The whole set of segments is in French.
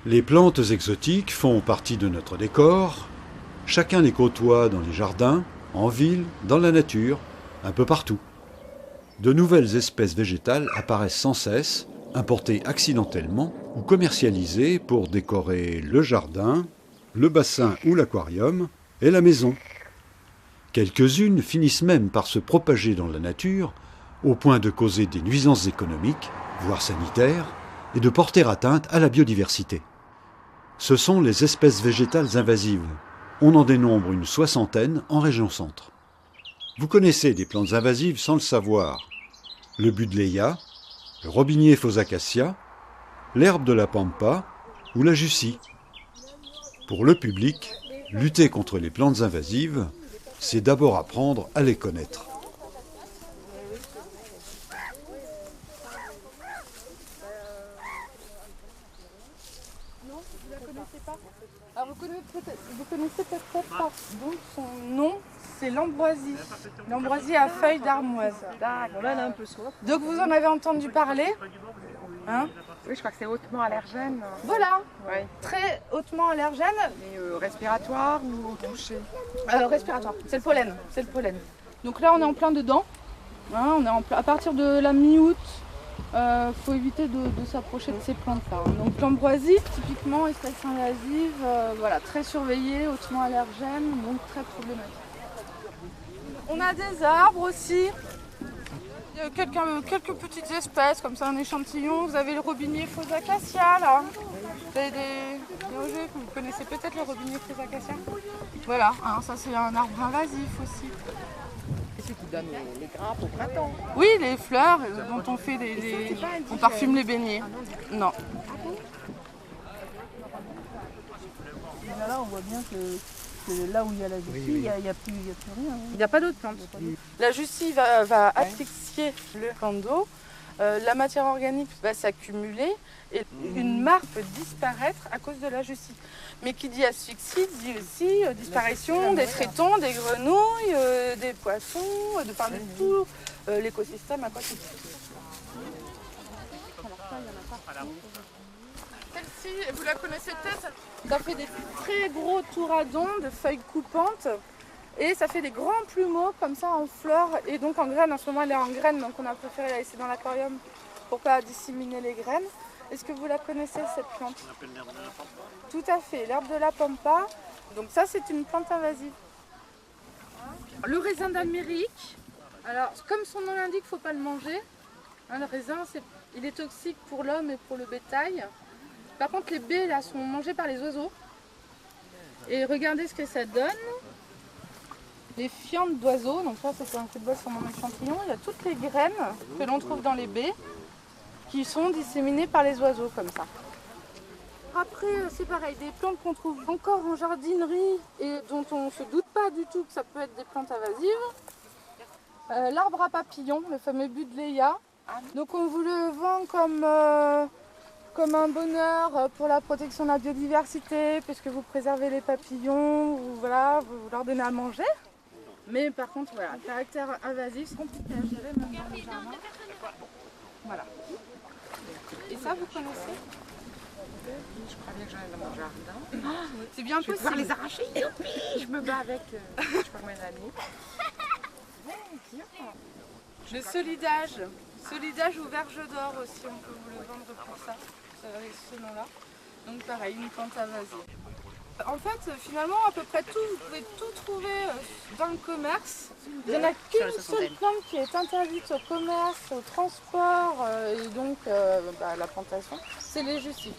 Les plantes exotiques font partie de notre décor. Chacun les côtoie dans les jardins, en ville, dans la nature, un peu partout. De nouvelles espèces végétales apparaissent sans cesse, importées accidentellement ou commercialisées pour décorer le jardin, le bassin ou l'aquarium et la maison. Quelques-unes finissent même par se propager dans la nature au point de causer des nuisances économiques, voire sanitaires, et de porter atteinte à la biodiversité. Ce sont les espèces végétales invasives. On en dénombre une 60aine en région centre. Vous connaissez des plantes invasives sans le savoir. Le buddleia, le robinier Fosacacia, l'herbe de la pampa ou la jussie. Pour le public, lutter contre les plantes invasives, c'est d'abord apprendre à les connaître. Non, vous la connaissez pas. Alors vous connaissez peut-être pas. Donc son nom, c'est l'ambroisie. L'ambroisie à feuilles d'armoise. D'accord, là elle a un peu soif. Donc vous en avez entendu parler, hein? Oui, je crois que c'est hautement allergène. Voilà, Ouais. très hautement allergène. Et respiratoire ou au toucher? Respiratoire, c'est le pollen, c'est le pollen. Donc là on est en plein dedans. Hein, on est à partir de la mi-août. Faut éviter de s'approcher de ces plantes-là. Donc l'ambroisie, typiquement espèce invasive, voilà, très surveillée, hautement allergène, donc très problématique. On a des arbres aussi. Il y a quelques petites espèces, comme ça un échantillon. Vous avez le robinier Fosacacia là. Vous avez des rejets, vous connaissez peut-être le robinier Fosacacia. Voilà, hein, ça c'est un arbre invasif aussi. C'est qui donne les grappes au printemps. Oui, les fleurs dont on fait on parfume les beignets. Non. Là, on voit bien que là où il y a la jussie, il n'y a plus rien. Il n'y a pas d'autre plante. La jussie va asphyxier le plan d'eau, la matière organique va s'accumuler et une mare peut disparaître à cause de la jussie. Mais qui dit asphyxie dit aussi disparition des tritons, des grenouilles, des poissons, de par tout l'écosystème aquatique. Celle-ci, vous la connaissez peut-être, ça fait des très gros touradons de feuilles coupantes et ça fait des grands plumeaux comme ça en fleurs et donc en graines. En ce moment elle est en graines donc on a préféré la laisser dans l'aquarium pour pas disséminer les graines. Est-ce que vous la connaissez cette plante? On appelle l'herbe de la pampa. Tout à fait, l'herbe de la pampa. Donc ça c'est une plante invasive. Le raisin d'Amérique, alors comme son nom l'indique, il ne faut pas le manger. Hein, le raisin il est toxique pour l'homme et pour le bétail. Par contre les baies là sont mangées par les oiseaux. Et regardez ce que ça donne. Les fientes d'oiseaux, donc ça c'est un coup de bol sur mon échantillon. Il y a toutes les graines que l'on trouve dans les baies qui sont disséminées par les oiseaux comme ça. Après c'est pareil, des plantes qu'on trouve encore en jardinerie et dont on ne se doute pas du tout que ça peut être des plantes invasives. L'arbre à papillons, le fameux buddleia. Donc on vous le vend comme un bonheur pour la protection de la biodiversité, puisque vous préservez les papillons, vous leur donnez à manger. Mais par contre, voilà, caractère invasif, c'est compliqué à gérer même dans les jardins. Voilà. Et ça, vous connaissez? Je crois bien que j'en ai dans mon jardin. C'est bien Je vais possible. pouvoir les arracher. Youpi, je me bats avec je sais pas combien d'années. Le solidage ou verge d'or aussi, on peut vous le vendre pour ça, avec ce nom-là. Donc pareil, une plante invasive. En fait, finalement, à peu près tout, vous pouvez tout trouver dans le commerce. Il n'y en a qu'une seule plante qui est interdite au commerce, au transport et donc à la plantation, c'est les jussies.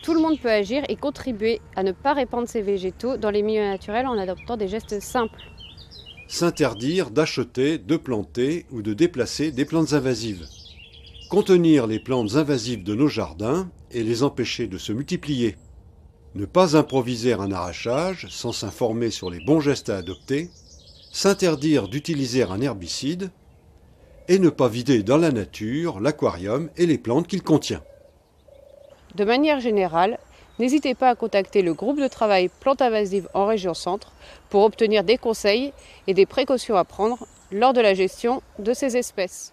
Tout le monde peut agir et contribuer à ne pas répandre ces végétaux dans les milieux naturels en adoptant des gestes simples. S'interdire d'acheter, de planter ou de déplacer des plantes invasives. Contenir les plantes invasives de nos jardins et les empêcher de se multiplier. Ne pas improviser un arrachage sans s'informer sur les bons gestes à adopter. S'interdire d'utiliser un herbicide. Et ne pas vider dans la nature l'aquarium et les plantes qu'il contient. De manière générale, n'hésitez pas à contacter le groupe de travail plantes invasives en région centre pour obtenir des conseils et des précautions à prendre lors de la gestion de ces espèces.